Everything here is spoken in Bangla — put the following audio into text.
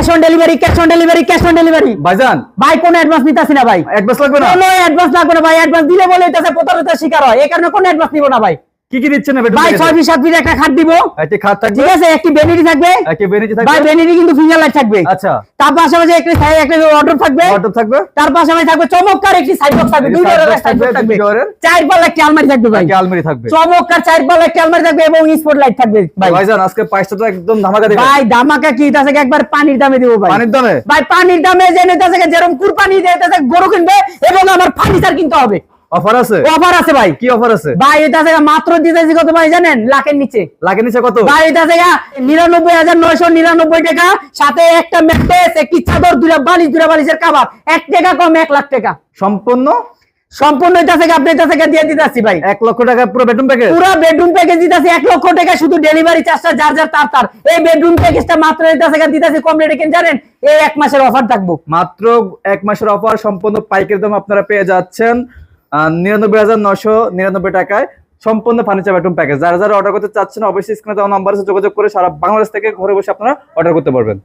Cash on delivery, cash on delivery, cash on delivery. ভাইজান ভাই কোনো অ্যাডভান্স নিতাছি না ভাই, অ্যাডভান্স লাগবে না? কোনো অ্যাডভান্স লাগবে না ভাই, অ্যাডভান্স দিলে বলে এটাতে প্রতারণার শিকার হয়, এই কারণে কোনো অ্যাডভান্স নিব না ভাই। কি কি দিচ্ছেন বেডরুম ভাই প্যাকেজে? 6 ফিট 7 ফিট একটা খাট দিব, একটি খাট থাকবে, ঠিক আছে, একটি ভ্যানিটি থাকবে, একটি ভ্যানিটি ভাই থাকবে। ভ্যানিটি কিন্তু ফিঙ্গার লাইট থাকবে। আচ্ছা, তার পাশাপাশি একটা সাইড একটা ওয়ার্ডরোব থাকবে, ওয়ার্ডরোব থাকবে, তার পাশাপাশি থাকবে চমৎকার একটি সাইড বক্স থাকবে, দুই ডোরের সাইড বক্স থাকবে, চার পাল্লা একটি আলমারি থাকবে ভাই, একটি আলমারি থাকবে, চমৎকার চার পাল্লা একটি আলমারি থাকবে এবং স্পট লাইট থাকবে ভাই। ভাইজান আজকে প্রাইসটা তো একদম ধামাকা দিবেন। ভাই ধামাকা কি এটা থেকে একবার পানির দামে দিব ভাই, পানির দামে? ভাই পানির দামে যে নেতা থেকে যেরকম কুরবানি দেয় এটা থেকে গরু কিনবে এবং আমার ফার্নিচার কিনতে হবে। অফার আছে? অফার আছে ভাই। কি অফার আছে ভাই এটা থেকে মাত্র দিতেছি কত ভাই জানেন? লাখের নিচে। লাখের নিচে কত? ভাই এটা থেকে 99,999 টাকা, সাথে একটা ম্যাট্রেস, একটি চাদর, দুটা বালিশের কভার, 1 টাকা কম 1 লাখ টাকা সম্পূর্ণ সম্পূর্ণ এটা থেকে আপনি এটা থেকে দিয়ে দিতেছি ভাই। 1 লক্ষ টাকা পুরো বেডরুম প্যাকেজ? পুরো বেডরুম প্যাকেজ দিতেছি 1 লক্ষ টাকা, শুধু ডেলিভারি চার্জটা যার তার। এই বেডরুম প্যাকেজটা মাত্র এটা থেকে দিতেছি কম রেটে, কেন জানেন? এই 1 মাসের অফার থাকবো, মাত্র 1 মাসের অফার, সম্পূর্ণ পাইকারি দাম আপনারা পেয়ে যাচ্ছেন 99,999 টাকায় সম্পূর্ণ ফার্নিচার বেডরুম প্যাকেজ। যারা যারা অর্ডার করতে চাচ্ছেন অবশ্যই স্ক্রিনে দেওয়া নাম্বারে যোগাযোগ করে সারা বাংলাদেশ থেকে ঘরে বসে আপনারা অর্ডার করতে পারবেন।